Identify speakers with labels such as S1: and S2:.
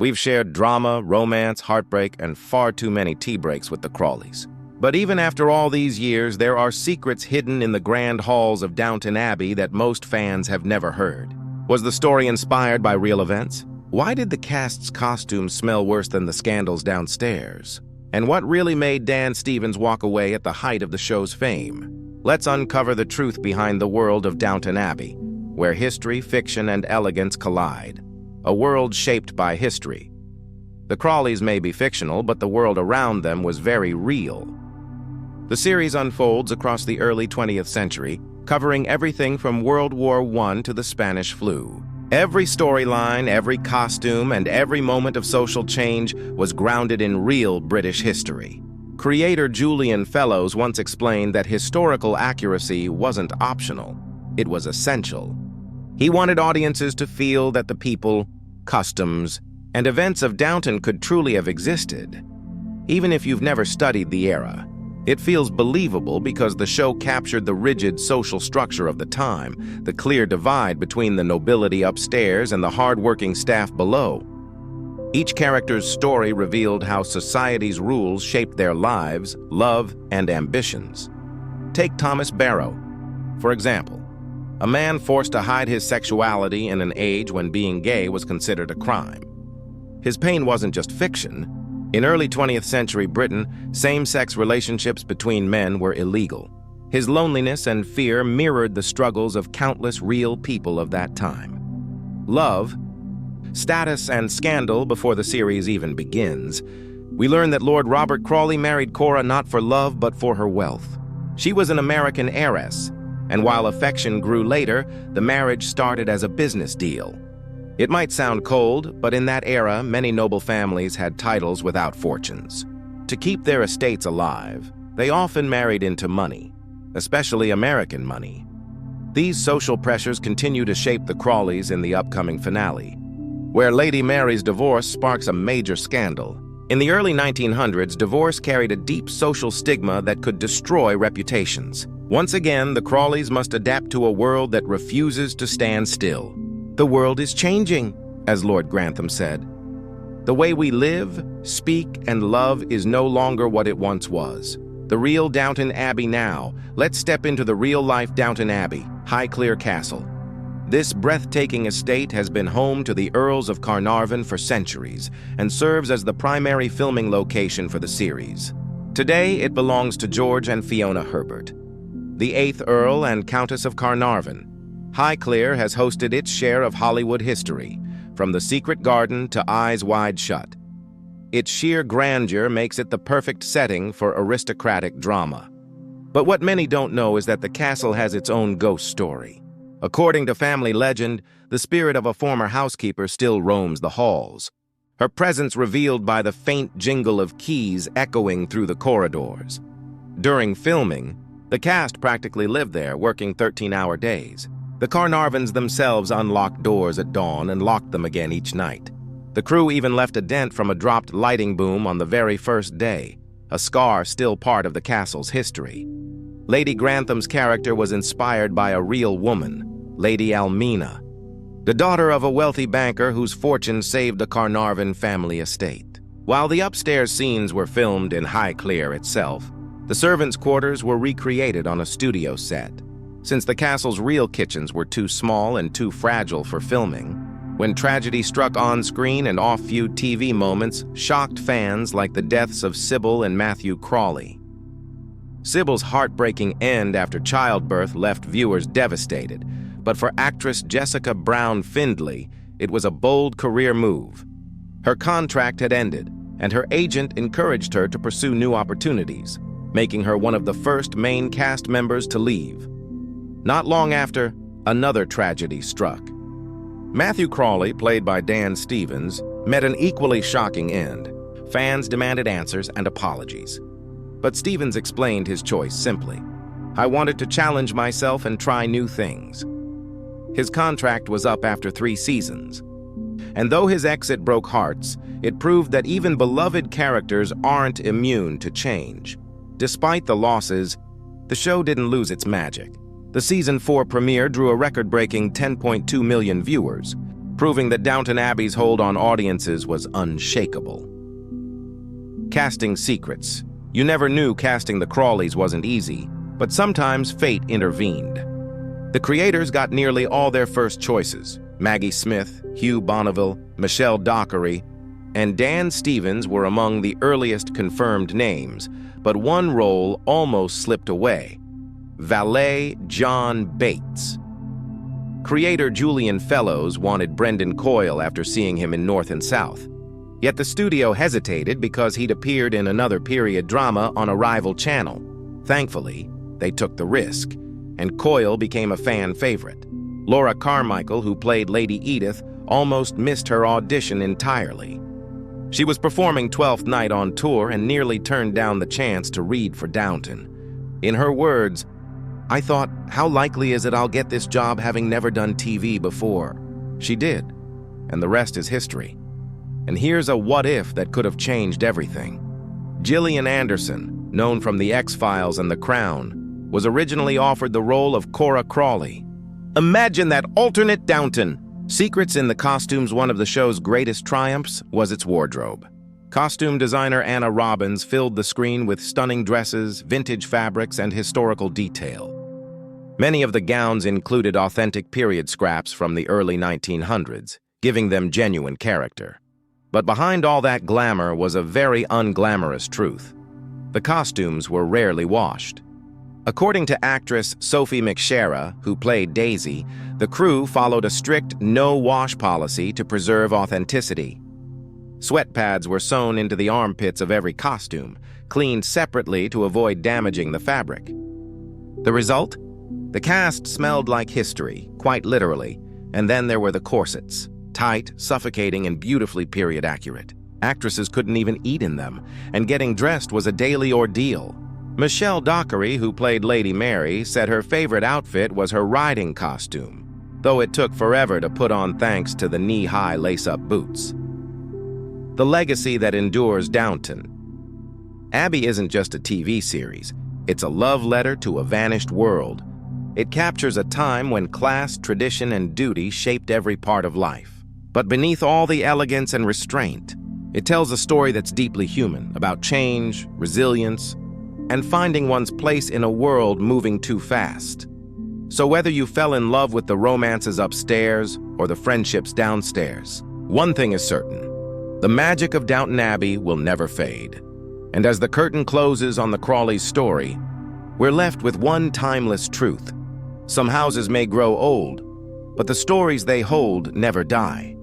S1: We've shared drama, romance, heartbreak, and far too many tea breaks with the Crawleys. But even after all these years, there are secrets hidden in the grand halls of Downton Abbey that most fans have never heard. Was the story inspired by real events? Why did the cast's costumes smell worse than the scandals downstairs? And what really made Dan Stevens walk away at the height of the show's fame? Let's uncover the truth behind the world of Downton Abbey, where history, fiction, and elegance collide. A world shaped by history. The Crawleys may be fictional, but the world around them was very real. The series unfolds across the early 20th century, covering everything from World War I to the Spanish flu. Every storyline, every costume, and every moment of social change was grounded in real British history. Creator Julian Fellowes once explained that historical accuracy wasn't optional, it was essential. He wanted audiences to feel that the people, customs, and events of Downton could truly have existed. Even if you've never studied the era, it feels believable because the show captured the rigid social structure of the time, the clear divide between the nobility upstairs and the hard-working staff below. Each character's story revealed how society's rules shaped their lives, love, and ambitions. Take Thomas Barrow, for example, a man forced to hide his sexuality in an age when being gay was considered a crime. His pain wasn't just fiction. In early 20th century Britain, same-sex relationships between men were illegal. His loneliness and fear mirrored the struggles of countless real people of that time. Love, status, and scandal before the series even begins. We learn that Lord Robert Crawley married Cora not for love but for her wealth. She was an American heiress, and while affection grew later, the marriage started as a business deal. It might sound cold, but in that era, many noble families had titles without fortunes. To keep their estates alive, they often married into money, especially American money. These social pressures continue to shape the Crawleys in the upcoming finale, where Lady Mary's divorce sparks a major scandal. In the early 1900s, divorce carried a deep social stigma that could destroy reputations. Once again, the Crawleys must adapt to a world that refuses to stand still. The world is changing, as Lord Grantham said. The way we live, speak, and love is no longer what it once was. The real Downton Abbey now. Let's step into the real-life Downton Abbey, Highclere Castle. This breathtaking estate has been home to the Earls of Carnarvon for centuries and serves as the primary filming location for the series. Today, it belongs to George and Fiona Herbert, the 8th Earl and Countess of Carnarvon. Highclere has hosted its share of Hollywood history, from The Secret Garden to Eyes Wide Shut. Its sheer grandeur makes it the perfect setting for aristocratic drama. But what many don't know is that the castle has its own ghost story. According to family legend, the spirit of a former housekeeper still roams the halls, her presence revealed by the faint jingle of keys echoing through the corridors. During filming, the cast practically lived there, working 13-hour days. The Carnarvons themselves unlocked doors at dawn and locked them again each night. The crew even left a dent from a dropped lighting boom on the very first day, a scar still part of the castle's history. Lady Grantham's character was inspired by a real woman, Lady Almina, the daughter of a wealthy banker whose fortune saved the Carnarvon family estate. While the upstairs scenes were filmed in Highclere itself, the servants' quarters were recreated on a studio set. Since the castle's real kitchens were too small and too fragile for filming, when tragedy struck on-screen and off-view TV moments shocked fans like the deaths of Sybil and Matthew Crawley. Sybil's heartbreaking end after childbirth left viewers devastated, but for actress Jessica Brown Findlay, it was a bold career move. Her contract had ended, and her agent encouraged her to pursue new opportunities, making her one of the first main cast members to leave. Not long after, another tragedy struck. Matthew Crawley, played by Dan Stevens, met an equally shocking end. Fans demanded answers and apologies. But Stevens explained his choice simply. "I wanted to challenge myself and try new things." His contract was up after 3 seasons. And though his exit broke hearts, it proved that even beloved characters aren't immune to change. Despite the losses, the show didn't lose its magic. The Season 4 premiere drew a record-breaking 10.2 million viewers, proving that Downton Abbey's hold on audiences was unshakable. Casting secrets. You never knew casting the Crawleys wasn't easy, but sometimes fate intervened. The creators got nearly all their first choices: Maggie Smith, Hugh Bonneville, Michelle Dockery, and Dan Stevens were among the earliest confirmed names, but one role almost slipped away: valet John Bates. Creator Julian Fellows wanted Brendan Coyle after seeing him in North and South. Yet the studio hesitated because he'd appeared in another period drama on a rival channel. Thankfully, they took the risk, and Coyle became a fan favorite. Laura Carmichael, who played Lady Edith, almost missed her audition entirely. She was performing 12th Night on tour and nearly turned down the chance to read for Downton. In her words, "I thought, how likely is it I'll get this job having never done TV before?" She did, and the rest is history. And here's a what-if that could have changed everything. Gillian Anderson, known from The X-Files and The Crown, was originally offered the role of Cora Crawley. Imagine that alternate Downton! Secrets in the costumes. One of the show's greatest triumphs was its wardrobe. Costume designer Anna Robbins filled the screen with stunning dresses, vintage fabrics, and historical detail. Many of the gowns included authentic period scraps from the early 1900s, giving them genuine character. But behind all that glamour was a very unglamorous truth. The costumes were rarely washed. According to actress Sophie McShera, who played Daisy, the crew followed a strict no-wash policy to preserve authenticity. Sweat pads were sewn into the armpits of every costume, cleaned separately to avoid damaging the fabric. The result? The cast smelled like history, quite literally, and then there were the corsets. Tight, suffocating, and beautifully period accurate. Actresses couldn't even eat in them, and getting dressed was a daily ordeal. Michelle Dockery, who played Lady Mary, said her favorite outfit was her riding costume, though it took forever to put on thanks to the knee-high lace-up boots. The legacy that endures Downton. Abbey isn't just a TV series, it's a love letter to a vanished world. It captures a time when class, tradition, and duty shaped every part of life. But beneath all the elegance and restraint, it tells a story that's deeply human, about change, resilience, and finding one's place in a world moving too fast. So whether you fell in love with the romances upstairs or the friendships downstairs, one thing is certain: the magic of Downton Abbey will never fade. And as the curtain closes on the Crawley's story, we're left with one timeless truth. Some houses may grow old, but the stories they hold never die.